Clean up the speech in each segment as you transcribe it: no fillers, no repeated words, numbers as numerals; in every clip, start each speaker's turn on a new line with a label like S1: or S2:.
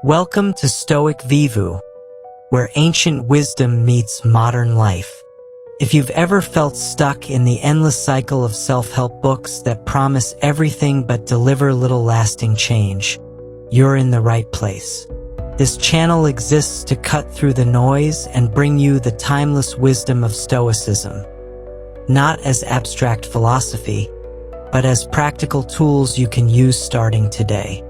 S1: Welcome to Stoic Vivu, where ancient wisdom meets modern life. If you've ever felt stuck in the endless cycle of self-help books that promise everything but deliver little lasting change, you're in the right place. This channel exists to cut through the noise and bring you the timeless wisdom of Stoicism, not as abstract philosophy, but as practical tools you can use starting today.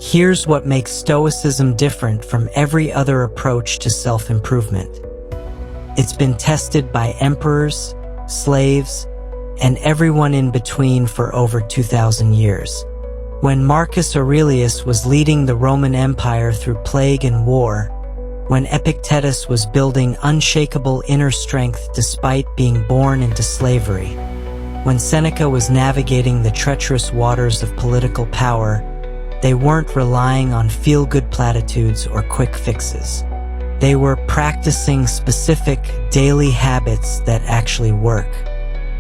S1: Here's what makes Stoicism different from every other approach to self-improvement. It's been tested by emperors, slaves, and everyone in between for over 2,000 years. When Marcus Aurelius was leading the Roman Empire through plague and war, when Epictetus was building unshakable inner strength despite being born into slavery, when Seneca was navigating the treacherous waters of political power, they weren't relying on feel-good platitudes or quick fixes. They were practicing specific daily habits that actually work.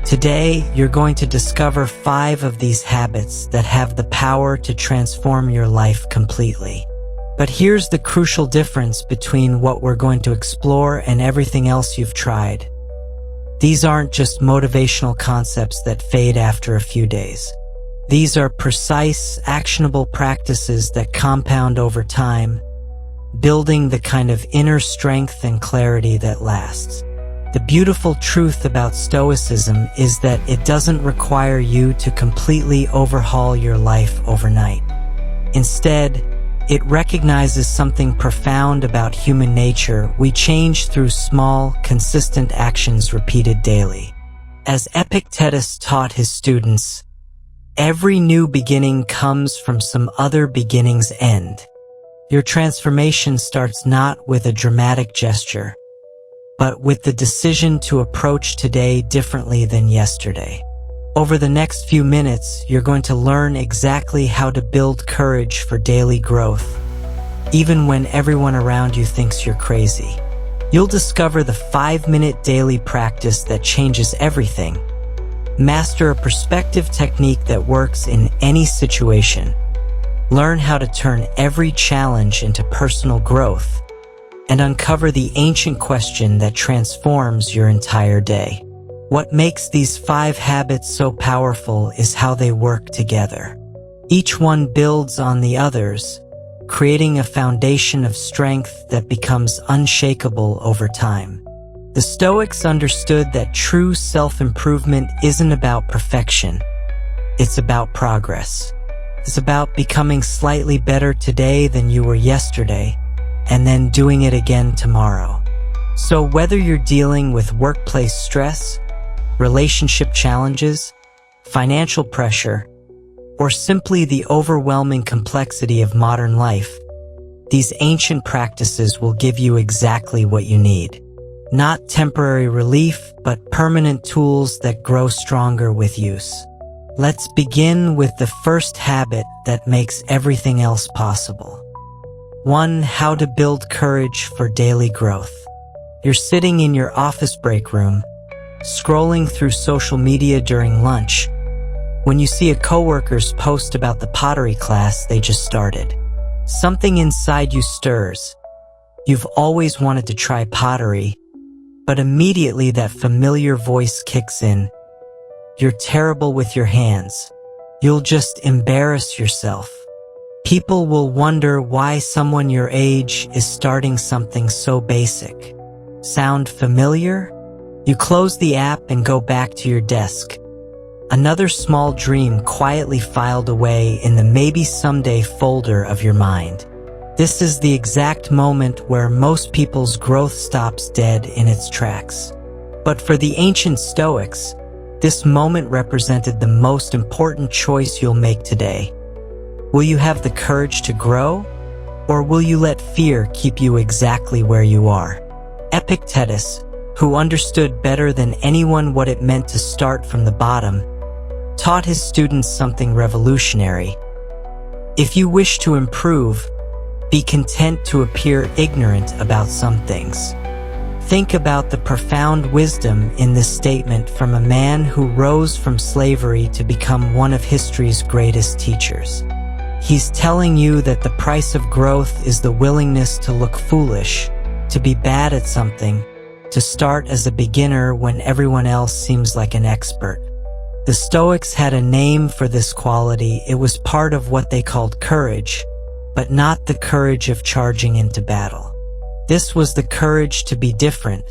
S1: Today, you're going to discover 5 of these habits that have the power to transform your life completely. But here's the crucial difference between what we're going to explore and everything else you've tried. These aren't just motivational concepts that fade after a few days. These are precise, actionable practices that compound over time, building the kind of inner strength and clarity that lasts. The beautiful truth about Stoicism is that it doesn't require you to completely overhaul your life overnight. Instead, it recognizes something profound about human nature. We change through small, consistent actions repeated daily. As Epictetus taught his students, every new beginning comes from some other beginning's end. Your transformation starts not with a dramatic gesture, but with the decision to approach today differently than yesterday. Over the next few minutes, you're going to learn exactly how to build courage for daily growth, even when everyone around you thinks you're crazy. You'll discover the 5-minute daily practice that changes everything. Master a perspective technique that works in any situation. Learn how to turn every challenge into personal growth, and uncover the ancient question that transforms your entire day. What makes these 5 habits so powerful is how they work together. Each one builds on the others, creating a foundation of strength that becomes unshakable over time. The Stoics understood that true self-improvement isn't about perfection. It's about progress. It's about becoming slightly better today than you were yesterday, and then doing it again tomorrow. So whether you're dealing with workplace stress, relationship challenges, financial pressure, or simply the overwhelming complexity of modern life, these ancient practices will give you exactly what you need. Not temporary relief, but permanent tools that grow stronger with use. Let's begin with the first habit that makes everything else possible. 1. How to build courage for daily growth. You're sitting in your office break room, scrolling through social media during lunch, when you see a coworker's post about the pottery class they just started. Something inside you stirs. You've always wanted to try pottery, but immediately that familiar voice kicks in. You're terrible with your hands. You'll just embarrass yourself. People will wonder why someone your age is starting something so basic. Sound familiar? You close the app and go back to your desk. Another small dream quietly filed away in the maybe someday folder of your mind. This is the exact moment where most people's growth stops dead in its tracks. But for the ancient Stoics, this moment represented the most important choice you'll make today. Will you have the courage to grow, or will you let fear keep you exactly where you are? Epictetus, who understood better than anyone what it meant to start from the bottom, taught his students something revolutionary. If you wish to improve, be content to appear ignorant about some things. Think about the profound wisdom in this statement from a man who rose from slavery to become one of history's greatest teachers. He's telling you that the price of growth is the willingness to look foolish, to be bad at something, to start as a beginner when everyone else seems like an expert. The Stoics had a name for this quality. It was part of what they called courage, but not the courage of charging into battle. This was the courage to be different,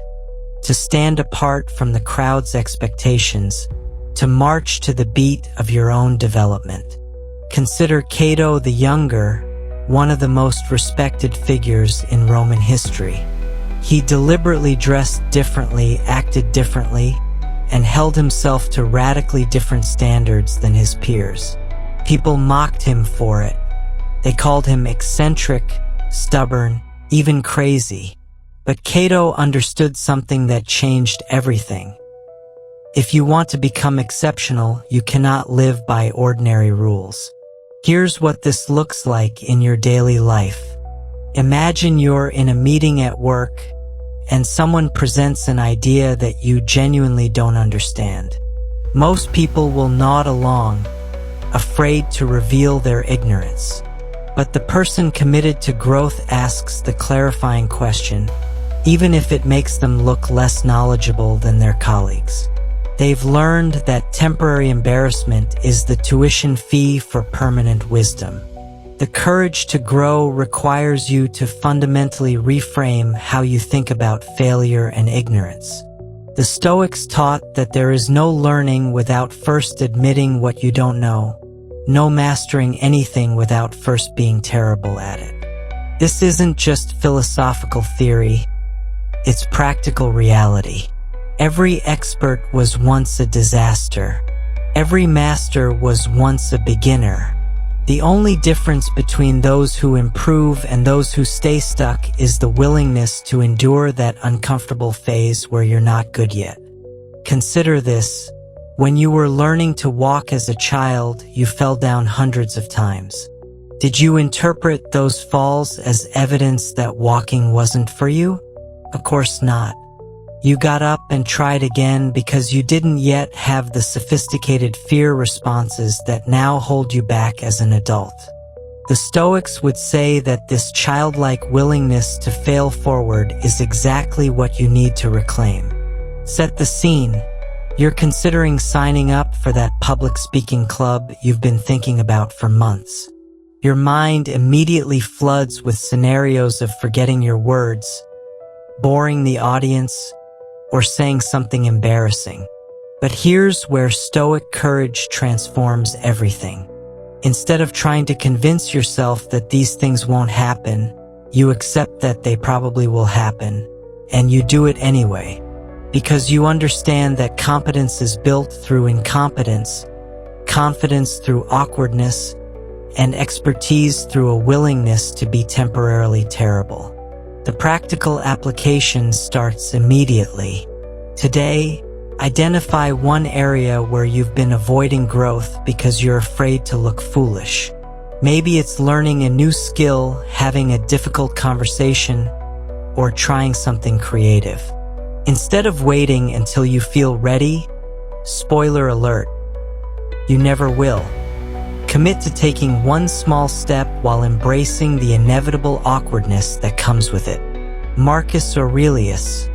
S1: to stand apart from the crowd's expectations, to march to the beat of your own development. Consider Cato the Younger, one of the most respected figures in Roman history. He deliberately dressed differently, acted differently, and held himself to radically different standards than his peers. People mocked him for it. They called him eccentric, stubborn, even crazy. But Cato understood something that changed everything. If you want to become exceptional, you cannot live by ordinary rules. Here's what this looks like in your daily life. Imagine you're in a meeting at work and someone presents an idea that you genuinely don't understand. Most people will nod along, afraid to reveal their ignorance. But the person committed to growth asks the clarifying question, even if it makes them look less knowledgeable than their colleagues. They've learned that temporary embarrassment is the tuition fee for permanent wisdom. The courage to grow requires you to fundamentally reframe how you think about failure and ignorance. The Stoics taught that there is no learning without first admitting what you don't know, no mastering anything without first being terrible at it. This isn't just philosophical theory, it's practical reality. Every expert was once a disaster. Every master was once a beginner. The only difference between those who improve and those who stay stuck is the willingness to endure that uncomfortable phase where you're not good yet. Consider this. When you were learning to walk as a child, you fell down hundreds of times. Did you interpret those falls as evidence that walking wasn't for you? Of course not. You got up and tried again because you didn't yet have the sophisticated fear responses that now hold you back as an adult. The Stoics would say that this childlike willingness to fail forward is exactly what you need to reclaim. Set the scene. You're considering signing up for that public speaking club you've been thinking about for months. Your mind immediately floods with scenarios of forgetting your words, boring the audience, or saying something embarrassing. But here's where Stoic courage transforms everything. Instead of trying to convince yourself that these things won't happen, you accept that they probably will happen, and you do it anyway. Because you understand that competence is built through incompetence, confidence through awkwardness, and expertise through a willingness to be temporarily terrible. The practical application starts immediately. Today, identify one area where you've been avoiding growth because you're afraid to look foolish. Maybe it's learning a new skill, having a difficult conversation, or trying something creative. Instead of waiting until you feel ready, spoiler alert, you never will. Commit to taking one small step while embracing the inevitable awkwardness that comes with it. Marcus Aurelius,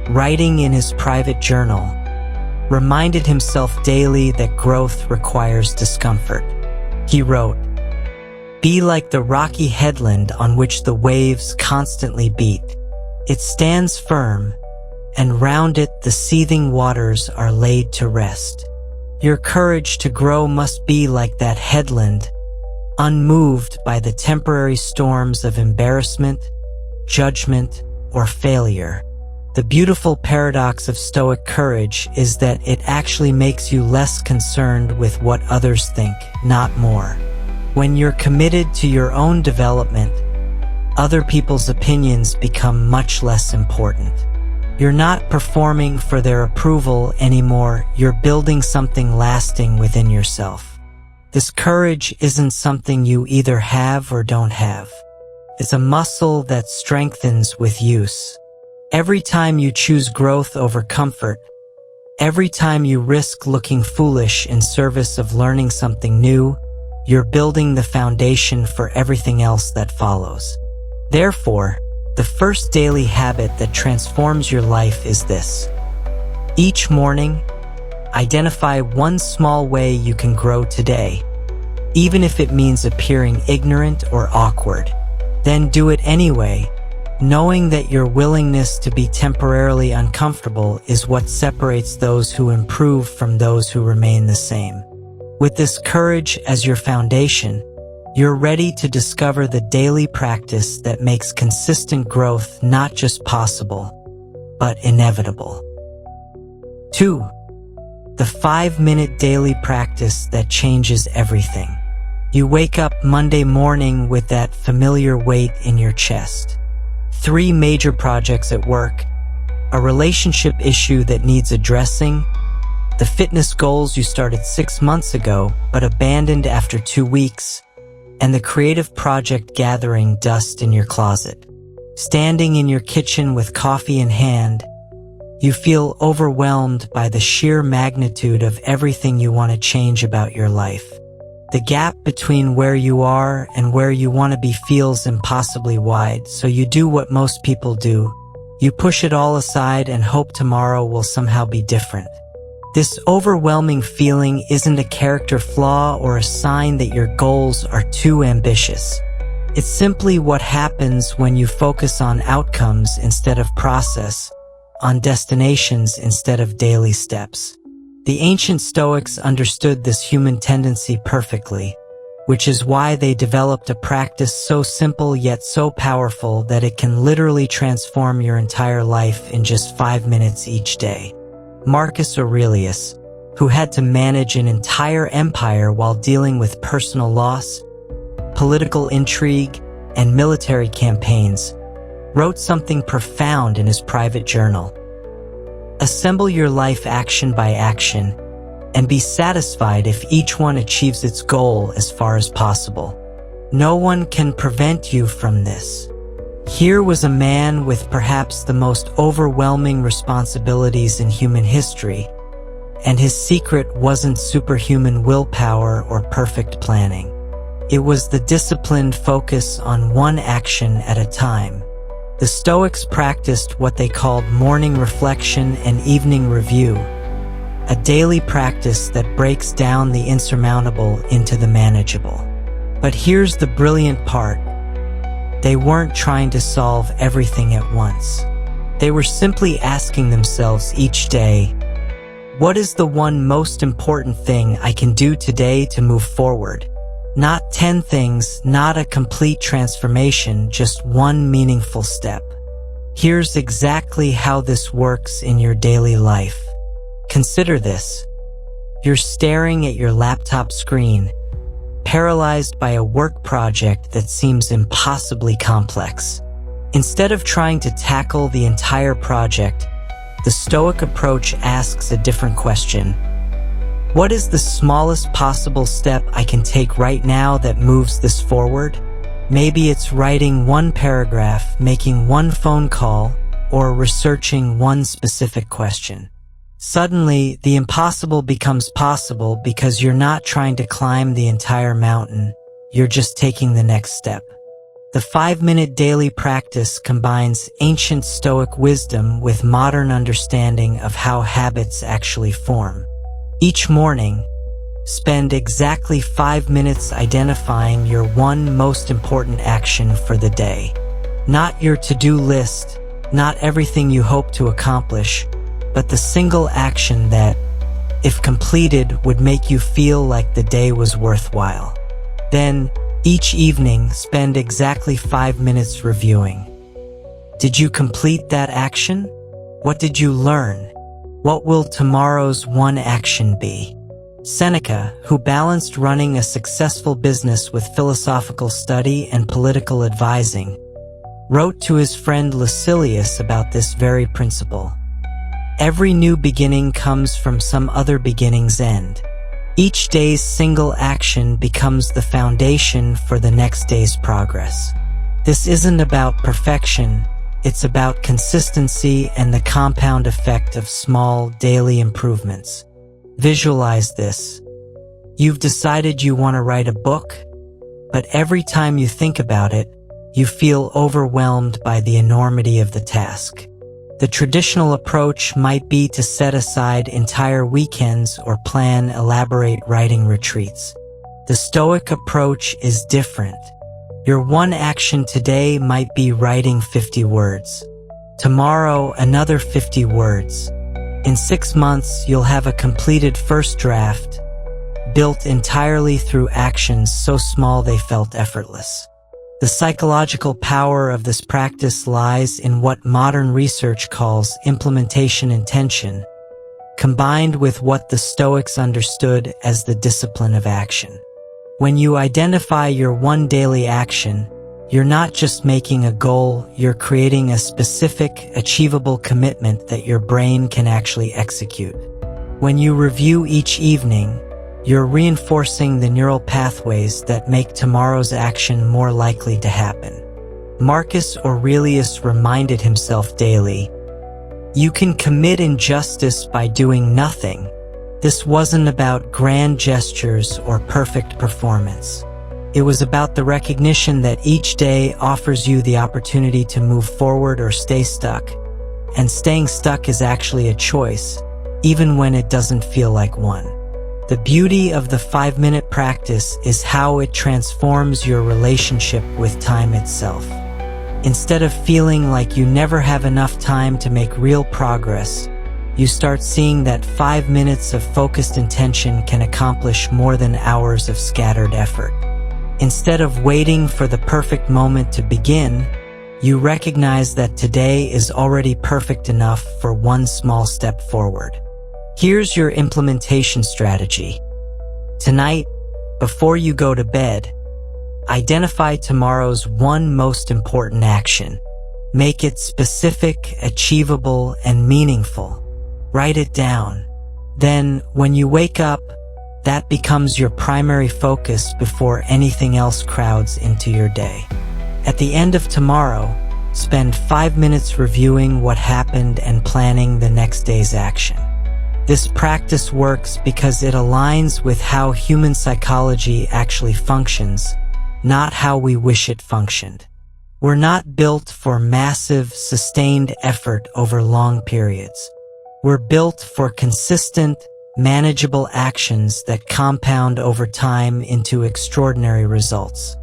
S1: writing in his private journal, reminded himself daily that growth requires discomfort. He wrote, "Be like the rocky headland on which the waves constantly beat. It stands firm, and round it the seething waters are laid to rest." Your courage to grow must be like that headland, unmoved by the temporary storms of embarrassment, judgment, or failure. The beautiful paradox of Stoic courage is that it actually makes you less concerned with what others think, not more. When you're committed to your own development, other people's opinions become much less important. You're not performing for their approval anymore, you're building something lasting within yourself. This courage isn't something you either have or don't have. It's a muscle that strengthens with use. Every time you choose growth over comfort, every time you risk looking foolish in service of learning something new, you're building the foundation for everything else that follows. Therefore, the first daily habit that transforms your life is this. Each morning, identify one small way you can grow today, even if it means appearing ignorant or awkward. Then do it anyway, knowing that your willingness to be temporarily uncomfortable is what separates those who improve from those who remain the same. With this courage as your foundation, you're ready to discover the daily practice that makes consistent growth not just possible, but inevitable. 2. The 5-minute daily practice that changes everything. You wake up Monday morning with that familiar weight in your chest. 3 major projects at work, a relationship issue that needs addressing, the fitness goals you started 6 months ago but abandoned after 2 weeks, and the creative project gathering dust in your closet. Standing in your kitchen with coffee in hand, you feel overwhelmed by the sheer magnitude of everything you want to change about your life. The gap between where you are and where you want to be feels impossibly wide, so you do what most people do. You push it all aside and hope tomorrow will somehow be different. This overwhelming feeling isn't a character flaw or a sign that your goals are too ambitious. It's simply what happens when you focus on outcomes instead of process, on destinations instead of daily steps. The ancient Stoics understood this human tendency perfectly, which is why they developed a practice so simple yet so powerful that it can literally transform your entire life in just 5 minutes each day. Marcus Aurelius, who had to manage an entire empire while dealing with personal loss, political intrigue, and military campaigns, wrote something profound in his private journal. Assemble your life action by action, and be satisfied if each one achieves its goal as far as possible. No one can prevent you from this. Here was a man with perhaps the most overwhelming responsibilities in human history, and his secret wasn't superhuman willpower or perfect planning. It was the disciplined focus on one action at a time. The Stoics practiced what they called morning reflection and evening review, a daily practice that breaks down the insurmountable into the manageable. But here's the brilliant part. They weren't trying to solve everything at once. They were simply asking themselves each day, what is the one most important thing I can do today to move forward? Not 10 things, not a complete transformation, just one meaningful step. Here's exactly how this works in your daily life. Consider this. You're staring at your laptop screen, paralyzed by a work project that seems impossibly complex. Instead of trying to tackle the entire project, the Stoic approach asks a different question. What is the smallest possible step I can take right now that moves this forward? Maybe it's writing one paragraph, making one phone call, or researching one specific question. Suddenly, the impossible becomes possible because you're not trying to climb the entire mountain, you're just taking the next step. The 5-minute daily practice combines ancient Stoic wisdom with modern understanding of how habits actually form. Each morning, spend exactly 5 minutes identifying your one most important action for the day. Not your to-do list, not everything you hope to accomplish, but the single action that, if completed, would make you feel like the day was worthwhile. Then, each evening, spend exactly 5 minutes reviewing. Did you complete that action? What did you learn? What will tomorrow's one action be? Seneca, who balanced running a successful business with philosophical study and political advising, wrote to his friend Lucilius about this very principle. Every new beginning comes from some other beginning's end. Each day's single action becomes the foundation for the next day's progress. This isn't about perfection, it's about consistency and the compound effect of small daily improvements. Visualize this. You've decided you want to write a book, but every time you think about it, you feel overwhelmed by the enormity of the task. The traditional approach might be to set aside entire weekends or plan elaborate writing retreats. The Stoic approach is different. Your one action today might be writing 50 words. Tomorrow, another 50 words. In 6 months, you'll have a completed first draft, built entirely through actions so small they felt effortless. The psychological power of this practice lies in what modern research calls implementation intention, combined with what the Stoics understood as the discipline of action. When you identify your one daily action, you're not just making a goal, you're creating a specific, achievable commitment that your brain can actually execute. When you review each evening, you're reinforcing the neural pathways that make tomorrow's action more likely to happen. Marcus Aurelius reminded himself daily, "You can commit injustice by doing nothing." This wasn't about grand gestures or perfect performance. It was about the recognition that each day offers you the opportunity to move forward or stay stuck. And staying stuck is actually a choice, even when it doesn't feel like one. The beauty of the 5-minute practice is how it transforms your relationship with time itself. Instead of feeling like you never have enough time to make real progress, you start seeing that 5 minutes of focused intention can accomplish more than hours of scattered effort. Instead of waiting for the perfect moment to begin, you recognize that today is already perfect enough for one small step forward. Here's your implementation strategy. Tonight, before you go to bed, identify tomorrow's one most important action. Make it specific, achievable, and meaningful. Write it down. Then, when you wake up, that becomes your primary focus before anything else crowds into your day. At the end of tomorrow, spend 5 minutes reviewing what happened and planning the next day's action. This practice works because it aligns with how human psychology actually functions, not how we wish it functioned. We're not built for massive, sustained effort over long periods. We're built for consistent, manageable actions that compound over time into extraordinary results.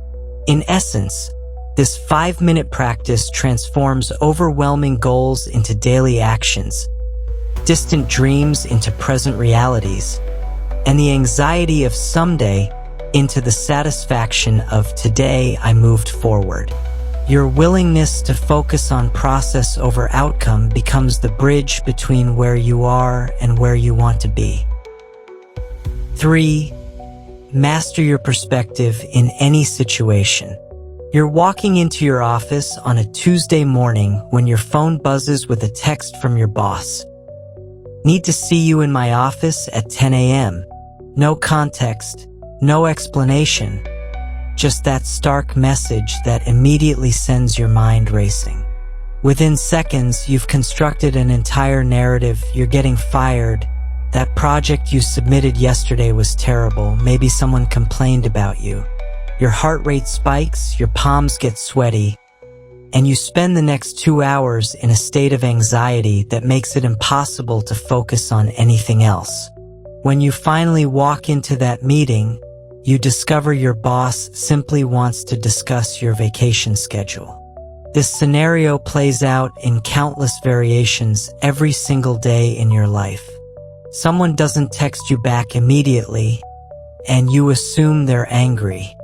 S1: In essence, this 5-minute practice transforms overwhelming goals into daily actions, distant dreams into present realities, and the anxiety of someday into the satisfaction of today I moved forward. Your willingness to focus on process over outcome becomes the bridge between where you are and where you want to be. 3. Master your perspective in any situation. You're walking into your office on a Tuesday morning when your phone buzzes with a text from your boss. "Need to see you in my office at 10 a.m. No context, no explanation. Just that stark message that immediately sends your mind racing. Within seconds, you've constructed an entire narrative. You're getting fired. That project you submitted yesterday was terrible. Maybe someone complained about you. Your heart rate spikes, your palms get sweaty, and you spend the next 2 hours in a state of anxiety that makes it impossible to focus on anything else. When you finally walk into that meeting, you discover your boss simply wants to discuss your vacation schedule. This scenario plays out in countless variations every single day in your life. Someone doesn't text you back immediately, and you assume they're angry.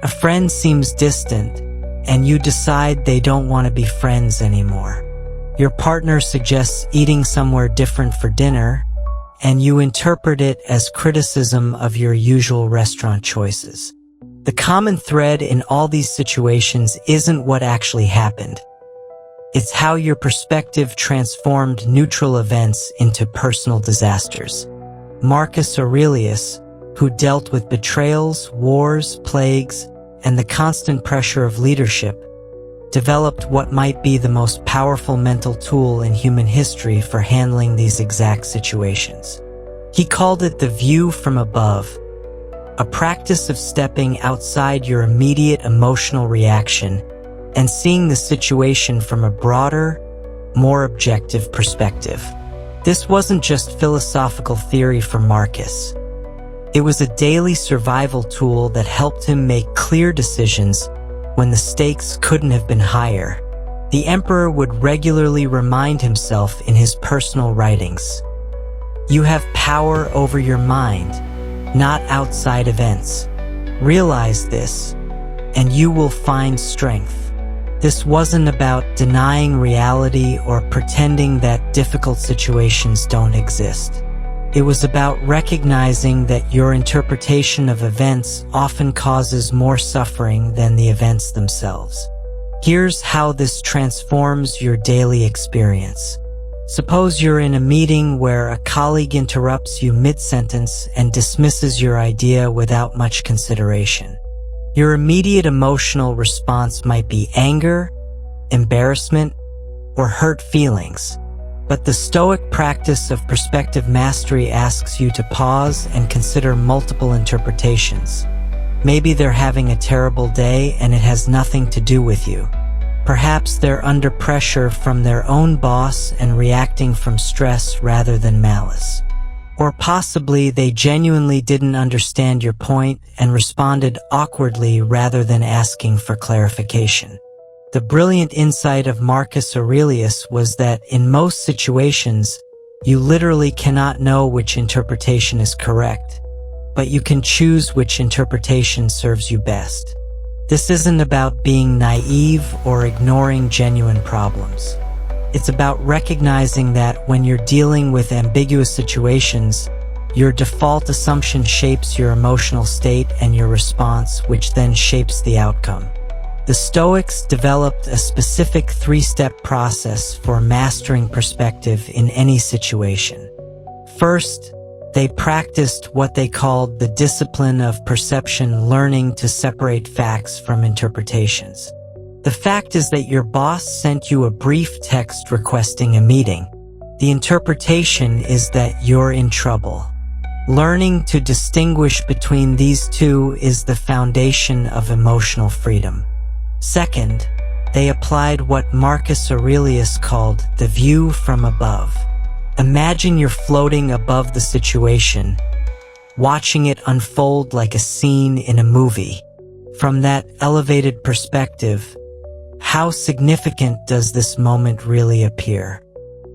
S1: A friend seems distant, and you decide they don't want to be friends anymore. Your partner suggests eating somewhere different for dinner, and you interpret it as criticism of your usual restaurant choices. The common thread in all these situations isn't what actually happened. It's how your perspective transformed neutral events into personal disasters. Marcus Aurelius, who dealt with betrayals, wars, plagues, and the constant pressure of leadership, developed what might be the most powerful mental tool in human history for handling these exact situations. He called it the view from above. a practice of stepping outside your immediate emotional reaction and seeing the situation from a broader, more objective perspective. This wasn't just philosophical theory for Marcus. It was a daily survival tool that helped him make clear decisions when the stakes couldn't have been higher. The emperor would regularly remind himself in his personal writings, "You have power over your mind, not outside events. Realize this, and you will find strength." This wasn't about denying reality or pretending that difficult situations don't exist. It was about recognizing that your interpretation of events often causes more suffering than the events themselves. Here's how this transforms your daily experience. Suppose you're in a meeting where a colleague interrupts you mid-sentence and dismisses your idea without much consideration. Your immediate emotional response might be anger, embarrassment, or hurt feelings. But the Stoic practice of perspective mastery asks you to pause and consider multiple interpretations. Maybe they're having a terrible day and it has nothing to do with you. Perhaps they're under pressure from their own boss and reacting from stress rather than malice. Or possibly they genuinely didn't understand your point and responded awkwardly rather than asking for clarification. The brilliant insight of Marcus Aurelius was that in most situations, you literally cannot know which interpretation is correct, but you can choose which interpretation serves you best. This isn't about being naive or ignoring genuine problems. It's about recognizing that when you're dealing with ambiguous situations, your default assumption shapes your emotional state and your response, which then shapes the outcome. The Stoics developed a specific three-step process for mastering perspective in any situation. First, they practiced what they called the discipline of perception, learning to separate facts from interpretations. The fact is that your boss sent you a brief text requesting a meeting. The interpretation is that you're in trouble. Learning to distinguish between these two is the foundation of emotional freedom. Second, they applied what Marcus Aurelius called the view from above. Imagine you're floating above the situation, watching it unfold like a scene in a movie. From that elevated perspective, how significant does this moment really appear?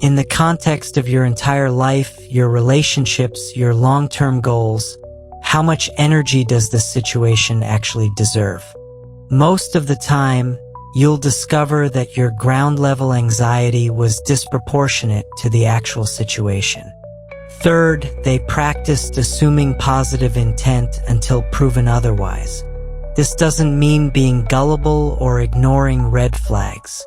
S1: In the context of your entire life, your relationships, your long-term goals, how much energy does this situation actually deserve? Most of the time, you'll discover that your ground-level anxiety was disproportionate to the actual situation. Third, they practiced assuming positive intent until proven otherwise. This doesn't mean being gullible or ignoring red flags.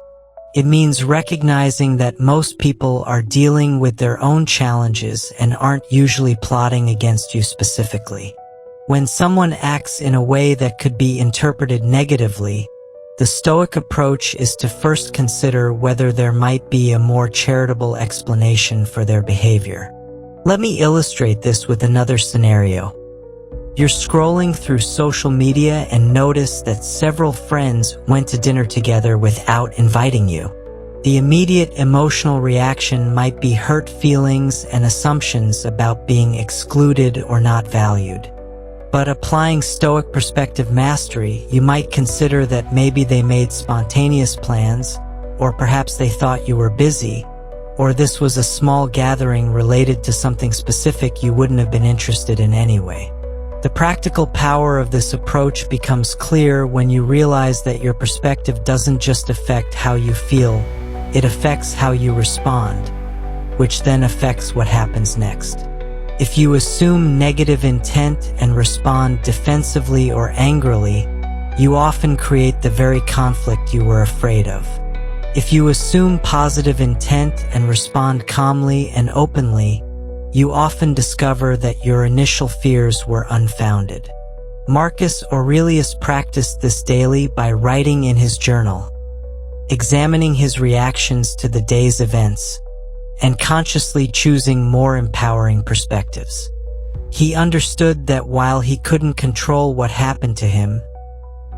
S1: It means recognizing that most people are dealing with their own challenges and aren't usually plotting against you specifically. When someone acts in a way that could be interpreted negatively, the Stoic approach is to first consider whether there might be a more charitable explanation for their behavior. Let me illustrate this with another scenario. You're scrolling through social media and notice that several friends went to dinner together without inviting you. The immediate emotional reaction might be hurt feelings and assumptions about being excluded or not valued. But applying Stoic perspective mastery, you might consider that maybe they made spontaneous plans, or perhaps they thought you were busy, or this was a small gathering related to something specific you wouldn't have been interested in anyway. The practical power of this approach becomes clear when you realize that your perspective doesn't just affect how you feel, it affects how you respond, which then affects what happens next. If you assume negative intent and respond defensively or angrily, you often create the very conflict you were afraid of. If you assume positive intent and respond calmly and openly, you often discover that your initial fears were unfounded. Marcus Aurelius practiced this daily by writing in his journal, examining his reactions to the day's events, and consciously choosing more empowering perspectives. He understood that while he couldn't control what happened to him,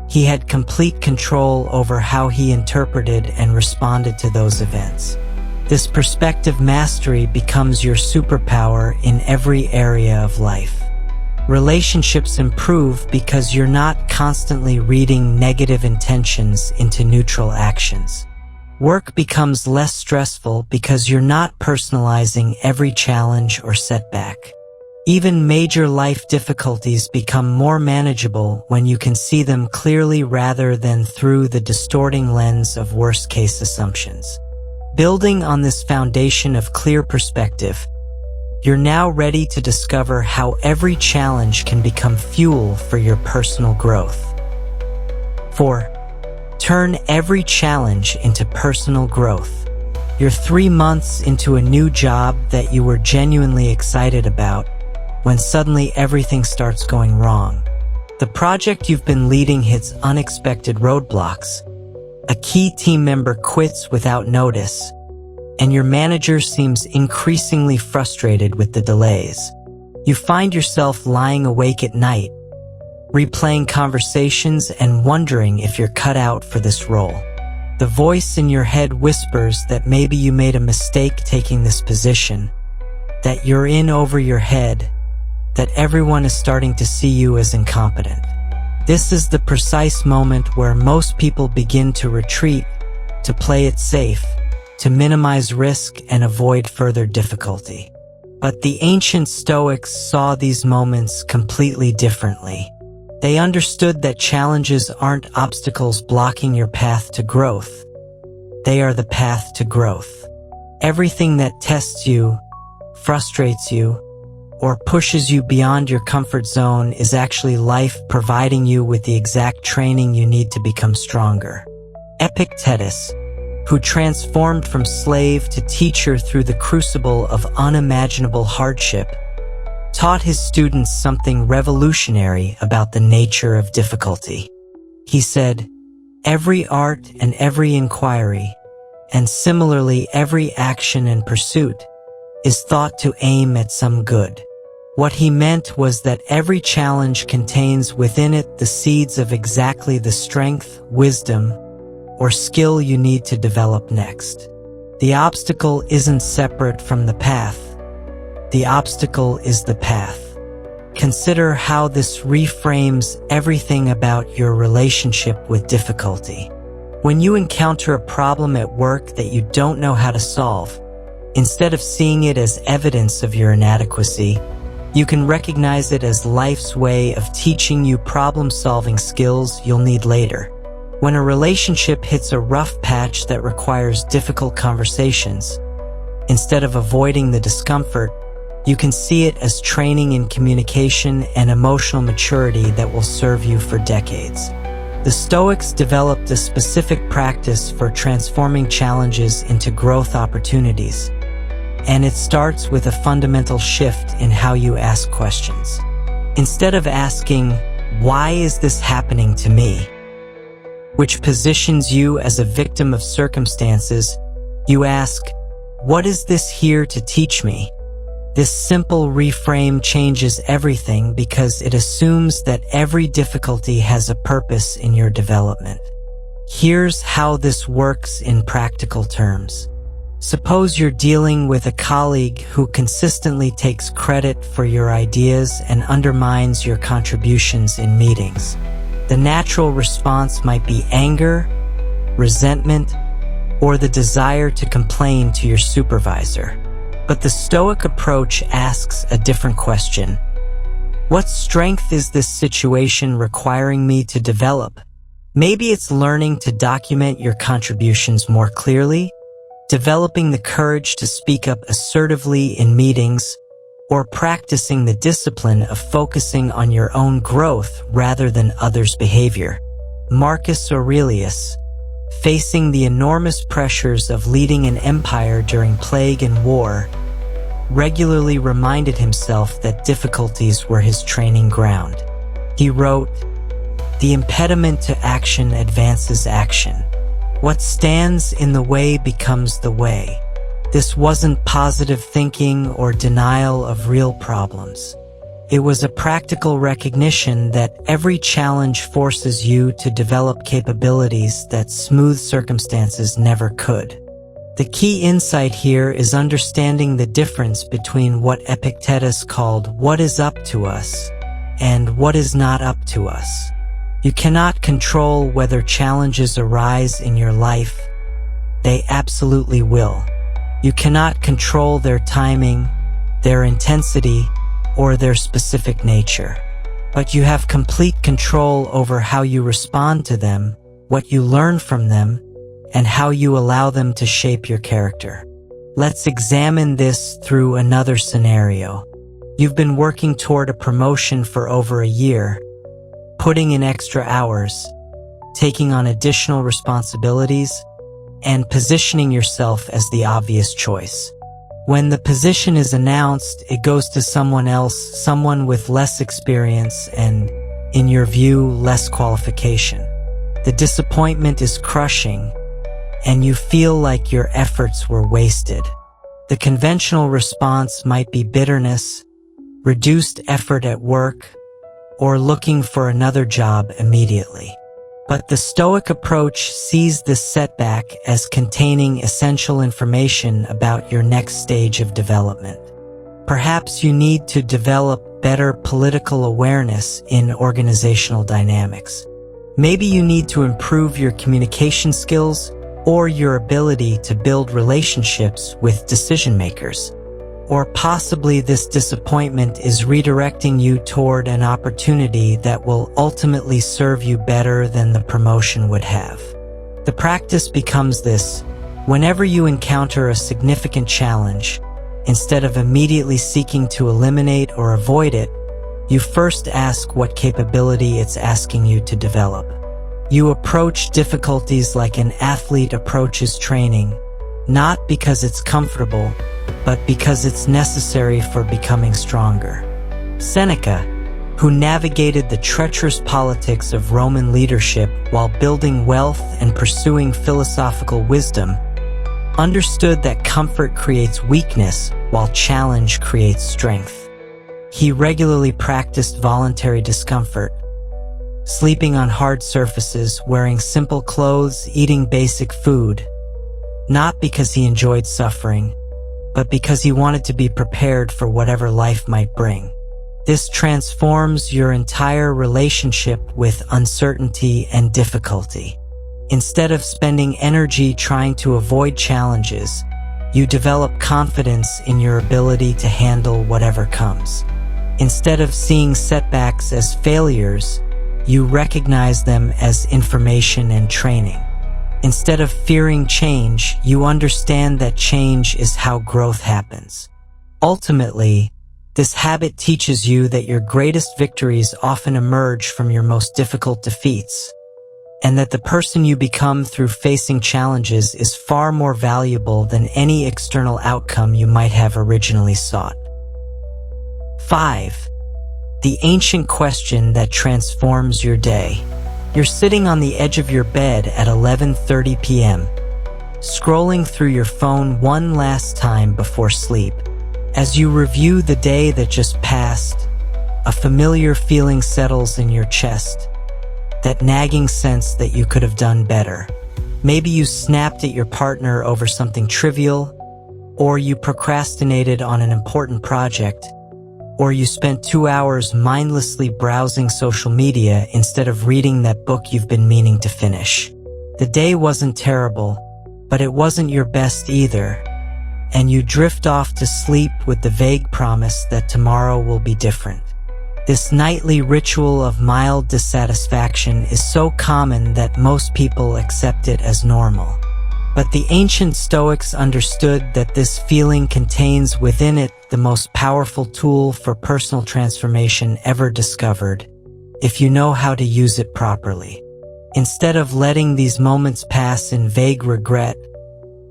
S1: he had complete control over how he interpreted and responded to those events. This perspective mastery becomes your superpower in every area of life. Relationships improve because you're not constantly reading negative intentions into neutral actions. Work becomes less stressful because you're not personalizing every challenge or setback. Even major life difficulties become more manageable when you can see them clearly rather than through the distorting lens of worst-case assumptions. Building on this foundation of clear perspective, you're now ready to discover how every challenge can become fuel for your personal growth. 4. Turn every challenge into personal growth. You're 3 months into a new job that you were genuinely excited about when suddenly everything starts going wrong. The project you've been leading hits unexpected roadblocks. A key team member quits without notice, and your manager seems increasingly frustrated with the delays. You find yourself lying awake at night, replaying conversations and wondering if you're cut out for this role. The voice in your head whispers that maybe you made a mistake taking this position, that you're in over your head, that everyone is starting to see you as incompetent. This is the precise moment where most people begin to retreat, to play it safe, to minimize risk and avoid further difficulty. But the ancient Stoics saw these moments completely differently. They understood that challenges aren't obstacles blocking your path to growth. They are the path to growth. Everything that tests you, frustrates you, or pushes you beyond your comfort zone is actually life providing you with the exact training you need to become stronger. Epictetus, who transformed from slave to teacher through the crucible of unimaginable hardship, taught his students something revolutionary about the nature of difficulty. He said, "Every art and every inquiry, and similarly every action and pursuit, is thought to aim at some good." What he meant was that every challenge contains within it the seeds of exactly the strength, wisdom, or skill you need to develop next. The obstacle isn't separate from the path. The obstacle is the path. Consider how this reframes everything about your relationship with difficulty. When you encounter a problem at work that you don't know how to solve, instead of seeing it as evidence of your inadequacy, you can recognize it as life's way of teaching you problem-solving skills you'll need later. When a relationship hits a rough patch that requires difficult conversations, instead of avoiding the discomfort, you can see it as training in communication and emotional maturity that will serve you for decades. The Stoics developed a specific practice for transforming challenges into growth opportunities, and it starts with a fundamental shift in how you ask questions. Instead of asking, "Why is this happening to me?" which positions you as a victim of circumstances, you ask, "What is this here to teach me?" This simple reframe changes everything because it assumes that every difficulty has a purpose in your development. Here's how this works in practical terms. Suppose you're dealing with a colleague who consistently takes credit for your ideas and undermines your contributions in meetings. The natural response might be anger, resentment, or the desire to complain to your supervisor. But the Stoic approach asks a different question. What strength is this situation requiring me to develop? Maybe it's learning to document your contributions more clearly, developing the courage to speak up assertively in meetings, or practicing the discipline of focusing on your own growth rather than others' behavior. Marcus Aurelius, facing the enormous pressures of leading an empire during plague and war, regularly reminded himself that difficulties were his training ground. He wrote, "The impediment to action advances action. What stands in the way becomes the way." This wasn't positive thinking or denial of real problems. It was a practical recognition that every challenge forces you to develop capabilities that smooth circumstances never could. The key insight here is understanding the difference between what Epictetus called what is up to us and what is not up to us. You cannot control whether challenges arise in your life. They absolutely will. You cannot control their timing, their intensity, or their specific nature. But you have complete control over how you respond to them, what you learn from them, and how you allow them to shape your character. Let's examine this through another scenario. You've been working toward a promotion for over a year, putting in extra hours, taking on additional responsibilities, and positioning yourself as the obvious choice. When the position is announced, it goes to someone else, someone with less experience and, in your view, less qualification. The disappointment is crushing, and you feel like your efforts were wasted. The conventional response might be bitterness, reduced effort at work, or looking for another job immediately. But the Stoic approach sees this setback as containing essential information about your next stage of development. Perhaps you need to develop better political awareness in organizational dynamics. Maybe you need to improve your communication skills or your ability to build relationships with decision makers. Or possibly this disappointment is redirecting you toward an opportunity that will ultimately serve you better than the promotion would have. The practice becomes this: whenever you encounter a significant challenge, instead of immediately seeking to eliminate or avoid it, you first ask what capability it's asking you to develop. You approach difficulties like an athlete approaches training, not because it's comfortable, but because it's necessary for becoming stronger. Seneca, who navigated the treacherous politics of Roman leadership while building wealth and pursuing philosophical wisdom, understood that comfort creates weakness while challenge creates strength. He regularly practiced voluntary discomfort, sleeping on hard surfaces, wearing simple clothes, eating basic food, not because he enjoyed suffering, but because he wanted to be prepared for whatever life might bring. This transforms your entire relationship with uncertainty and difficulty. Instead of spending energy trying to avoid challenges, you develop confidence in your ability to handle whatever comes. Instead of seeing setbacks as failures, you recognize them as information and training. Instead of fearing change, you understand that change is how growth happens. Ultimately, this habit teaches you that your greatest victories often emerge from your most difficult defeats, and that the person you become through facing challenges is far more valuable than any external outcome you might have originally sought. 5. The ancient question that transforms your day. You're sitting on the edge of your bed at 11:30 p.m., scrolling through your phone one last time before sleep. As you review the day that just passed, a familiar feeling settles in your chest, that nagging sense that you could have done better. Maybe you snapped at your partner over something trivial, or you procrastinated on an important project, or you spent 2 hours mindlessly browsing social media instead of reading that book you've been meaning to finish. The day wasn't terrible, but it wasn't your best either, and you drift off to sleep with the vague promise that tomorrow will be different. This nightly ritual of mild dissatisfaction is so common that most people accept it as normal. But the ancient Stoics understood that this feeling contains within it the most powerful tool for personal transformation ever discovered, if you know how to use it properly. Instead of letting these moments pass in vague regret,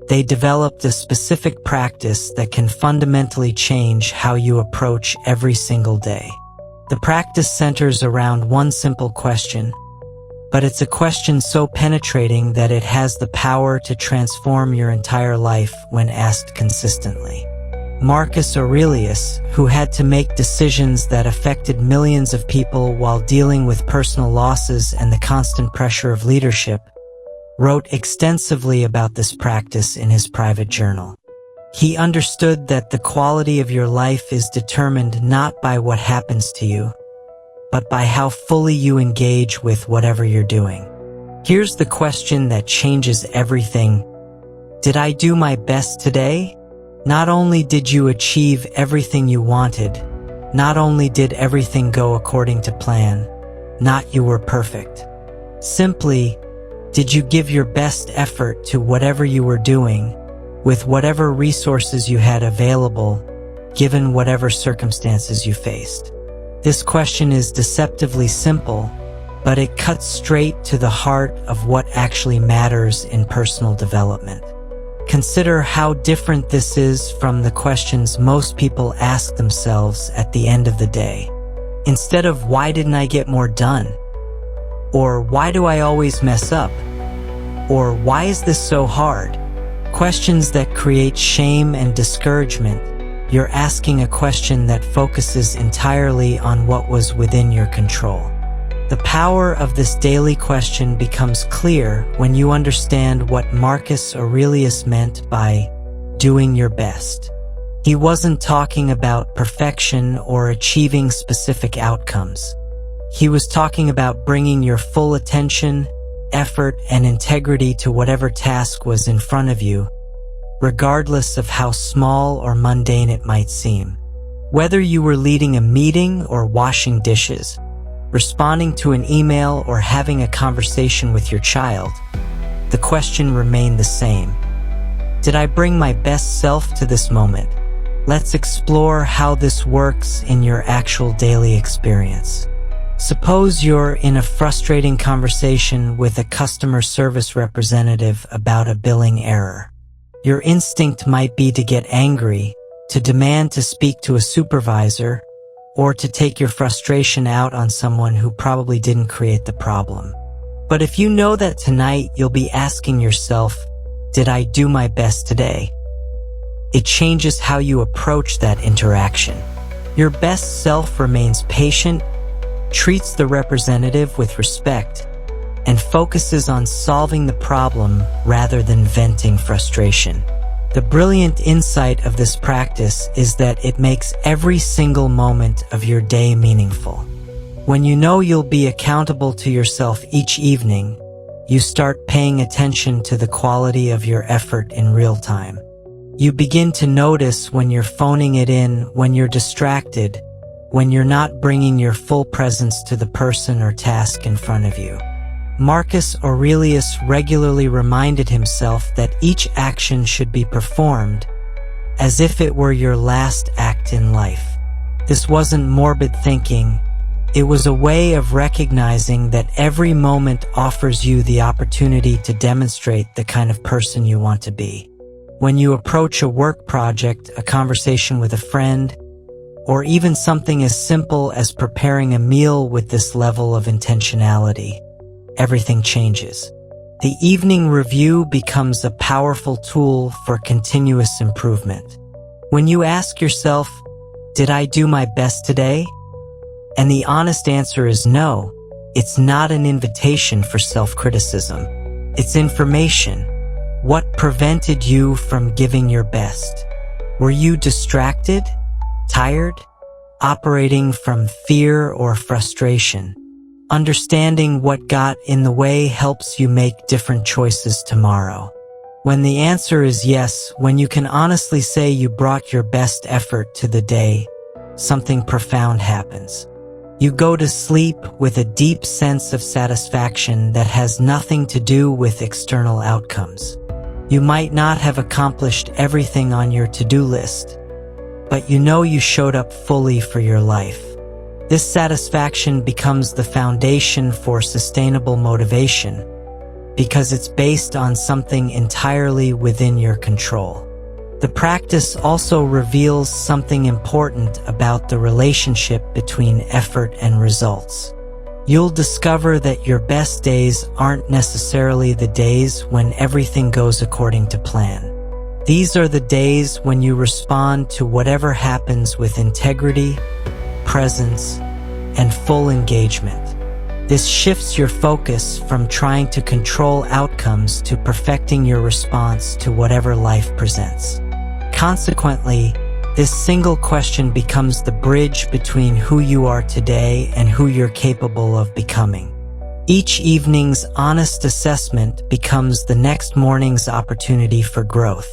S1: they developed a specific practice that can fundamentally change how you approach every single day. The practice centers around one simple question, but it's a question so penetrating that it has the power to transform your entire life when asked consistently. Marcus Aurelius, who had to make decisions that affected millions of people while dealing with personal losses and the constant pressure of leadership, wrote extensively about this practice in his private journal. He understood that the quality of your life is determined not by what happens to you, but by how fully you engage with whatever you're doing. Here's the question that changes everything. Did I do my best today? Not only did you achieve everything you wanted, not only did everything go according to plan, not you were perfect. Simply, did you give your best effort to whatever you were doing, with whatever resources you had available, given whatever circumstances you faced? This question is deceptively simple, but it cuts straight to the heart of what actually matters in personal development. Consider how different this is from the questions most people ask themselves at the end of the day. Instead of "Why didn't I get more done?" or "Why do I always mess up?" or "Why is this so hard?" questions that create shame and discouragement, you're asking a question that focuses entirely on what was within your control. The power of this daily question becomes clear when you understand what Marcus Aurelius meant by doing your best. He wasn't talking about perfection or achieving specific outcomes. He was talking about bringing your full attention, effort, and integrity to whatever task was in front of you, regardless of how small or mundane it might seem. Whether you were leading a meeting or washing dishes, responding to an email or having a conversation with your child, the question remained the same. Did I bring my best self to this moment? Let's explore how this works in your actual daily experience. Suppose you're in a frustrating conversation with a customer service representative about a billing error. Your instinct might be to get angry, to demand to speak to a supervisor, or to take your frustration out on someone who probably didn't create the problem. But if you know that tonight you'll be asking yourself, "Did I do my best today?" it changes how you approach that interaction. Your best self remains patient, treats the representative with respect, and focuses on solving the problem rather than venting frustration. The brilliant insight of this practice is that it makes every single moment of your day meaningful. When you know you'll be accountable to yourself each evening, you start paying attention to the quality of your effort in real time. You begin to notice when you're phoning it in, when you're distracted, when you're not bringing your full presence to the person or task in front of you. Marcus Aurelius regularly reminded himself that each action should be performed as if it were your last act in life. This wasn't morbid thinking. It was a way of recognizing that every moment offers you the opportunity to demonstrate the kind of person you want to be. When you approach a work project, a conversation with a friend, or even something as simple as preparing a meal with this level of intentionality, everything changes. The evening review becomes a powerful tool for continuous improvement. When you ask yourself, "Did I do my best today?" and the honest answer is no, it's not an invitation for self-criticism. It's information. What prevented you from giving your best? Were you distracted? Tired? Operating from fear or frustration? Understanding what got in the way helps you make different choices tomorrow. When the answer is yes, when you can honestly say you brought your best effort to the day, something profound happens. You go to sleep with a deep sense of satisfaction that has nothing to do with external outcomes. You might not have accomplished everything on your to-do list, but you know you showed up fully for your life. This satisfaction becomes the foundation for sustainable motivation because it's based on something entirely within your control. The practice also reveals something important about the relationship between effort and results. You'll discover that your best days aren't necessarily the days when everything goes according to plan. These are the days when you respond to whatever happens with integrity, presence, and full engagement. This shifts your focus from trying to control outcomes to perfecting your response to whatever life presents. Consequently, this single question becomes the bridge between who you are today and who you're capable of becoming. Each evening's honest assessment becomes the next morning's opportunity for growth.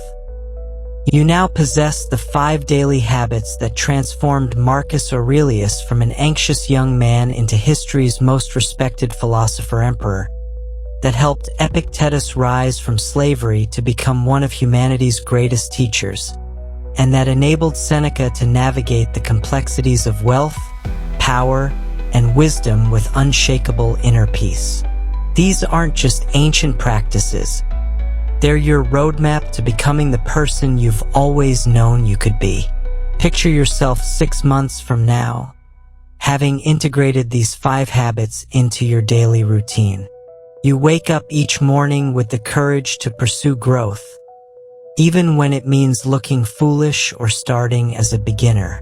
S1: You now possess the 5 daily habits that transformed Marcus Aurelius from an anxious young man into history's most respected philosopher-emperor, that helped Epictetus rise from slavery to become one of humanity's greatest teachers, and that enabled Seneca to navigate the complexities of wealth, power, and wisdom with unshakable inner peace. These aren't just ancient practices. They're your roadmap to becoming the person you've always known you could be. Picture yourself 6 months from now, having integrated these 5 habits into your daily routine. You wake up each morning with the courage to pursue growth, even when it means looking foolish or starting as a beginner.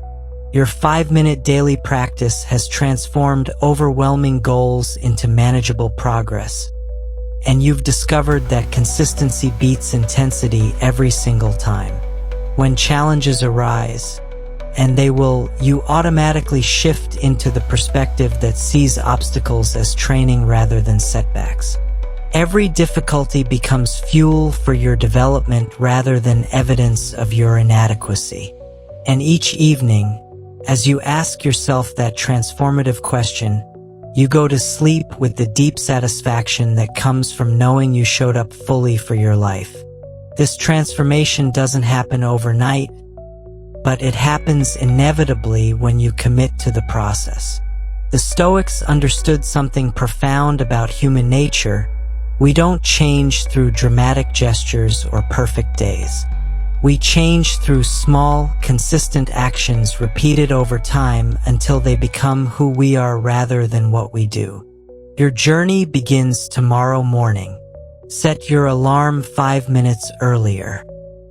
S1: Your 5-minute daily practice has transformed overwhelming goals into manageable progress. And you've discovered that consistency beats intensity every single time. When challenges arise, and they will, you automatically shift into the perspective that sees obstacles as training rather than setbacks. Every difficulty becomes fuel for your development rather than evidence of your inadequacy. And each evening, as you ask yourself that transformative question, you go to sleep with the deep satisfaction that comes from knowing you showed up fully for your life. This transformation doesn't happen overnight, but it happens inevitably when you commit to the process. The Stoics understood something profound about human nature. We don't change through dramatic gestures or perfect days. We change through small, consistent actions repeated over time until they become who we are rather than what we do. Your journey begins tomorrow morning. Set your alarm 5 minutes earlier.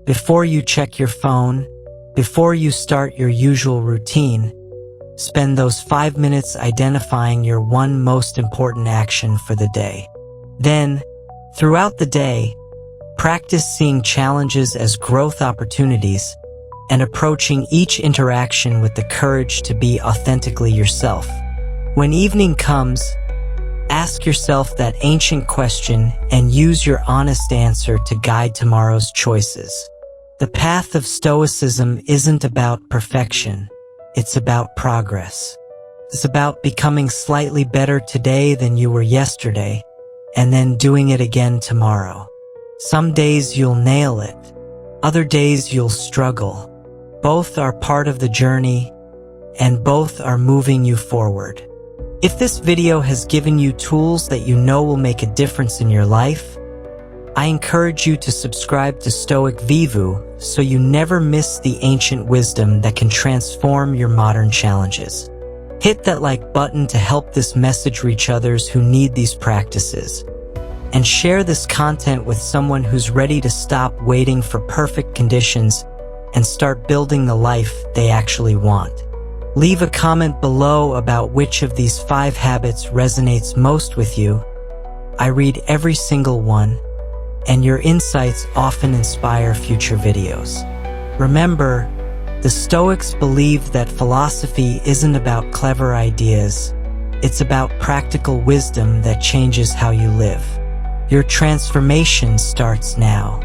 S1: Before you check your phone, before you start your usual routine, spend those 5 minutes identifying your one most important action for the day. Then, throughout the day, practice seeing challenges as growth opportunities and approaching each interaction with the courage to be authentically yourself. When evening comes, ask yourself that ancient question and use your honest answer to guide tomorrow's choices. The path of Stoicism isn't about perfection, it's about progress. It's about becoming slightly better today than you were yesterday, and then doing it again tomorrow. Some days you'll nail it, other days you'll struggle. Both are part of the journey, and both are moving you forward. If this video has given you tools that you know will make a difference in your life, I encourage you to subscribe to Stoic Vivu so you never miss the ancient wisdom that can transform your modern challenges. Hit that like button to help this message reach others who need these practices. And share this content with someone who's ready to stop waiting for perfect conditions and start building the life they actually want. Leave a comment below about which of these 5 habits resonates most with you. I read every single one, and your insights often inspire future videos. Remember, the Stoics believed that philosophy isn't about clever ideas, it's about practical wisdom that changes how you live. Your transformation starts now.